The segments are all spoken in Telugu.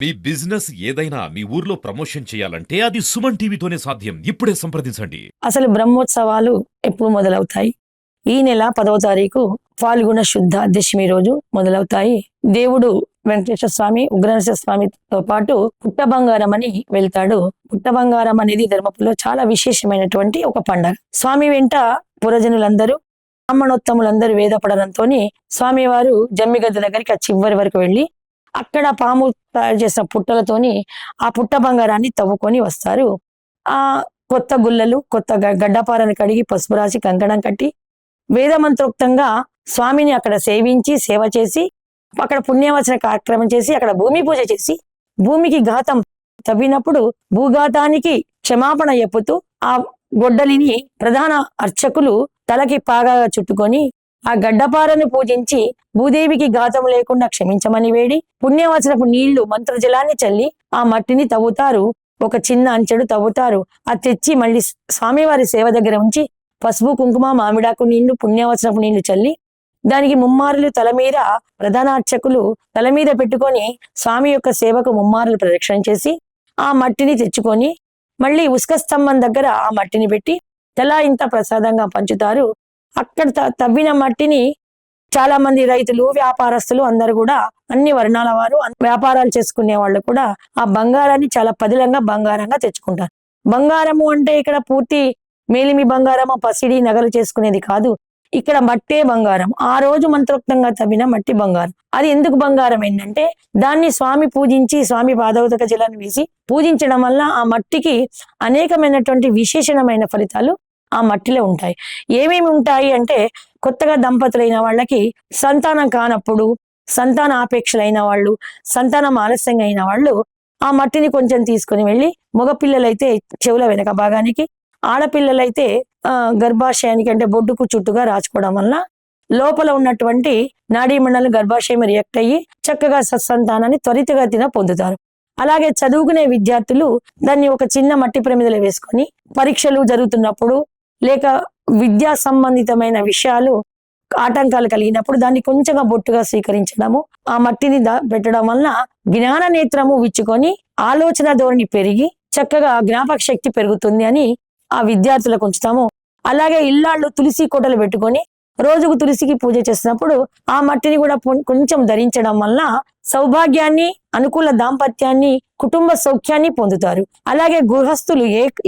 మీ బిజినెస్ ఏదైనా మీ ఊర్లో ప్రమోషన్ చేయాలంటే అది సుమన్ టీవీతోనే సాధ్యం. ఇప్పుడే సంప్రదించండి. అసలు బ్రహ్మోత్సవాలు ఎప్పుడు మొదలవుతాయి? ఈ నెల 10వ తారీఖు ఫాల్గుణ శుద్ధ దశమి రోజు మొదలవుతాయి. దేవుడు వెంకటేశ్వర స్వామి, ఉగ్రనరసింహ స్వామితో పాటు పుట్ట బంగారం అని వెళ్తాడు. పుట్ట బంగారం అనేది ధర్మపులో చాలా విశేషమైనటువంటి ఒక పండగ. స్వామి వెంట పురజనులందరూ, బ్రాహ్మణోత్తములందరూ వేద పడడంతో స్వామివారు జమ్మిగద్ద దగ్గరికి ఆ చివరి వరకు వెళ్ళి అక్కడ పాము తయారు చేసిన పుట్టలతోని ఆ పుట్ట బంగారాన్ని తవ్వుకొని వస్తారు. ఆ కొత్త గుల్లలు, కొత్త గడ్డపారను కడిగి పసుపు రాసి కంకణం కట్టి వేద మంత్రోక్తంగా స్వామిని అక్కడ సేవించి సేవ చేసి అక్కడ పుణ్యవచన కార్యక్రమం చేసి అక్కడ భూమి పూజ చేసి భూమికి ఘాతం తవ్వినప్పుడు భూఘాతానికి క్షమాపణ చెప్పుతూ ఆ గొడ్డలిని ప్రధాన అర్చకులు తలకి పాగాగా చుట్టుకొని ఆ గడ్డపారను పూజించి భూదేవికి ఘాతం లేకుండా క్షమించమని వేడి పుణ్యవచనపు నీళ్లు మంత్రజలాన్ని చల్లి ఆ మట్టిని తవ్వుతారు. ఒక చిన్న అంచెడు తవ్వుతారు. అది తెచ్చి మళ్ళీ స్వామివారి సేవ దగ్గర ఉంచి పసుపు కుంకుమ మామిడాకు నీళ్లు పుణ్యవచనపు నీళ్లు చల్లి దానికి ముమ్మారులు తల మీద ప్రధాన అర్చకులు తల మీద పెట్టుకొని స్వామి యొక్క సేవకు ముమ్మారులు ప్రదక్షిణ చేసి ఆ మట్టిని తెచ్చుకొని మళ్ళీ ఉస్క స్తంభం దగ్గర ఆ మట్టిని పెట్టి తలా ఇంత ప్రసాదంగా పంచుతారు. అక్కడ తవ్విన మట్టిని చాలా మంది రైతులు, వ్యాపారస్తులు అందరు కూడా అన్ని వర్ణాల వారు వ్యాపారాలు చేసుకునే వాళ్ళు కూడా ఆ బంగారాన్ని చాలా పదిలంగా బంగారంగా తెచ్చుకుంటారు. బంగారము అంటే ఇక్కడ పూర్తి మేలిమి బంగారము, పసిడి నగలు చేసుకునేది కాదు. ఇక్కడ మట్టే బంగారం. ఆ రోజు మంత్రోక్తంగా తవ్విన మట్టి బంగారం. అది ఎందుకు బంగారం ఏంటంటే దాన్ని స్వామి పూజించి స్వామి పాదోదక జలాన్ని వేసి పూజించడం వల్ల ఆ మట్టికి అనేకమైనటువంటి విశేషణమైన ఫలితాలు ఆ మట్టిలో ఉంటాయి. ఏమేమి ఉంటాయి అంటే కొత్తగా దంపతులైన వాళ్ళకి సంతానం కానప్పుడు, సంతాన ఆపేక్షలైన వాళ్ళు, సంతానం ఆలస్యంగా అయిన వాళ్ళు ఆ మట్టిని కొంచెం తీసుకుని వెళ్ళి మగపిల్లలైతే చెవుల వెనక భాగానికి, ఆడపిల్లలైతే గర్భాశయానికి అంటే బొడ్డుకు చుట్టుగా రాచుకోవడం వల్ల లోపల ఉన్నటువంటి నాడీ మండలం గర్భాశయం రియాక్ట్ అయ్యి చక్కగా సత్సంతానాన్ని త్వరితగతిన పొందుతారు. అలాగే చదువుకునే విద్యార్థులు దాన్ని ఒక చిన్న మట్టి ప్రమిదలో వేసుకొని పరీక్షలు జరుగుతున్నప్పుడు లేక విద్యా సంబంధితమైన విషయాలు ఆటంకాలు కలిగినప్పుడు దాన్ని కొంచెంగా బొట్టుగా స్వీకరించడము, ఆ మట్టిని పెట్టడం వల్ల జ్ఞాన నేత్రము విచ్చుకొని ఆలోచన ధోరణి పెరిగి చక్కగా జ్ఞాపక శక్తి పెరుగుతుంది అని ఆ విద్యార్థులకు ఉంచుతాము. అలాగే ఇల్లాళ్ళు తులసి కోటలు పెట్టుకొని రోజుకు తులసికి పూజ చేసినప్పుడు ఆ మట్టిని కూడా కొంచెం ధరించడం వల్ల సౌభాగ్యాన్ని, అనుకూల దాంపత్యాన్ని, కుటుంబ సౌఖ్యాన్ని పొందుతారు. అలాగే గృహస్థులు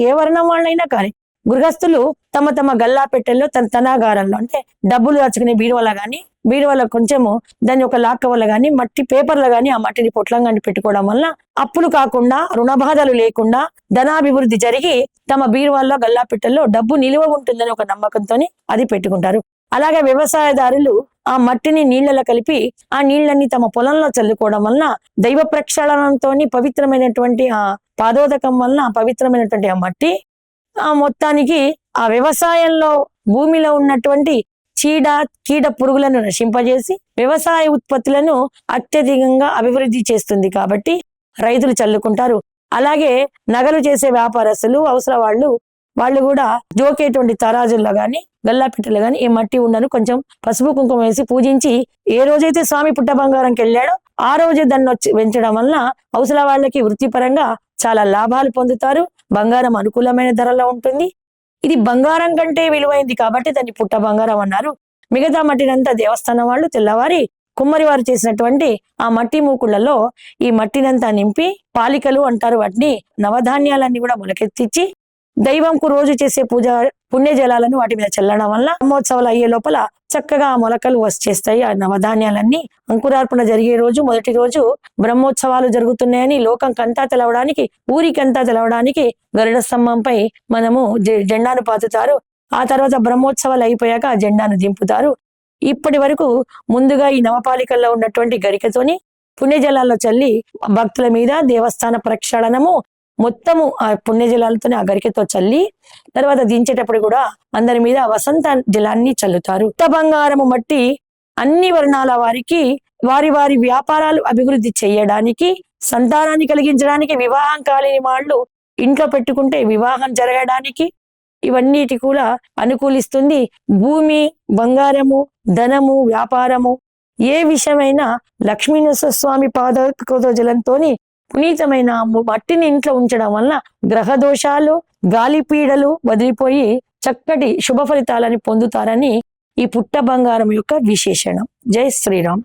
ఏ వర్ణం వాళ్ళైనా కానీ గృహస్థులు తమ తమ గల్లా పెట్టెల్లో తన తనాగారంలో అంటే డబ్బులు దాచుకునే బీరువాల కానీ బీరువాల కొంచెము దాన్ని ఒక లాక్క వల్ల కానీ మట్టి పేపర్లు కానీ ఆ మట్టిని పొట్లంగాని పెట్టుకోవడం వల్ల అప్పులు కాకుండా, రుణబాధలు లేకుండా ధనాభివృద్ధి జరిగి తమ బీరువాల్లో గల్లా పెట్టెల్లో డబ్బు నిలువ ఉంటుందని ఒక నమ్మకంతో అది పెట్టుకుంటారు. అలాగే వ్యవసాయదారులు ఆ మట్టిని నీళ్లలో కలిపి ఆ నీళ్ళని తమ పొలంలో చల్లుకోవడం వలన దైవ ప్రక్షాళనంతో పవిత్రమైనటువంటి ఆ పాదోదకం వలన పవిత్రమైనటువంటి ఆ మట్టి ఆ మొత్తానికి ఆ వ్యవసాయంలో భూమిలో ఉన్నటువంటి కీడ పురుగులను నశింపజేసి వ్యవసాయ ఉత్పత్తులను అత్యధికంగా అభివృద్ధి చేస్తుంది. కాబట్టి రైతులు చల్లుకుంటారు. అలాగే నగలు చేసే వ్యాపారస్తులు, అవసర వాళ్ళు కూడా జోకేటువంటి తరాజుల్లో గాని గల్లాపిట్టలు గాని ఈ మట్టి ఉండను కొంచెం పసుపు కుంకుమ వేసి పూజించి ఏ రోజైతే స్వామి పుట్ట బంగారంకి వెళ్ళాడో ఆ రోజే దాన్ని వచ్చి పెంచడం వలన అవసర వాళ్ళకి వృత్తిపరంగా చాలా లాభాలు పొందుతారు. బంగారం అనుకూలమైన ధరలో ఉంటుంది. ఇది బంగారం కంటే విలువైంది కాబట్టి దాన్ని పుట్ట బంగారం అన్నారు. మిగతా మట్టినంతా దేవస్థానం వాళ్ళు తెల్లవారి కుమ్మరి వారు చేసినటువంటి ఆ మట్టి మూకుళ్లలో ఈ మట్టినంతా నింపి పాలికలు అంటారు వాటిని, నవధాన్యాలన్నీ కూడా మొలకెత్తిచ్చి దైవంకు రోజు చేసే పూజ పుణ్య జలాలను వాటి మీద చల్లడం వల్ల బ్రహ్మోత్సవాలు అయ్యే లోపల చక్కగా ఆ మొలకలు వచ్చేస్తాయి. ఆ నవధాన్యాలన్నీ అంకురార్పణ జరిగే రోజు మొదటి రోజు బ్రహ్మోత్సవాలు జరుగుతున్నాయని లోకంకంతా తెలవడానికి, ఊరికంతా తెలవడానికి గరుడ స్తంభంపై మనము జెండాను పాతుతారు. ఆ తర్వాత బ్రహ్మోత్సవాలు అయిపోయాక ఆ జెండాను దింపుతారు. ఇప్పటి వరకు ముందుగా ఈ నవపాలికల్లో ఉన్నటువంటి గరికతోని పుణ్యజలాల్లో చల్లి భక్తుల మీద దేవస్థాన ప్రక్షాళనము మొత్తము ఆ పుణ్యజలాలతోనే ఆ గరికతో చల్లి తర్వాత దించేటప్పుడు కూడా అందరి మీద వసంత జలాన్ని చల్లుతారు. పుట్ట బంగారము మట్టి అన్ని వర్ణాల వారికి వారి వారి వ్యాపారాలు అభివృద్ధి చేయడానికి, సంతానాన్ని కలిగించడానికి, వివాహం కాలేని వాళ్ళు ఇంట్లో పెట్టుకుంటే వివాహం జరగడానికి ఇవన్నిటి కూడా అనుకూలిస్తుంది. భూమి, బంగారము, ధనము, వ్యాపారము ఏ విషయమైనా లక్ష్మీనరసింహ స్వామి పాదోదక జలంతోని పునీతమైన మట్టిని ఇంట్లో ఉంచడం వలన గ్రహ దోషాలు, గాలి పీడలు వదిలిపోయి చక్కటి శుభ ఫలితాలని పొందుతారని ఈ పుట్ట బంగారం యొక్క విశేషణం. జై శ్రీరామ్.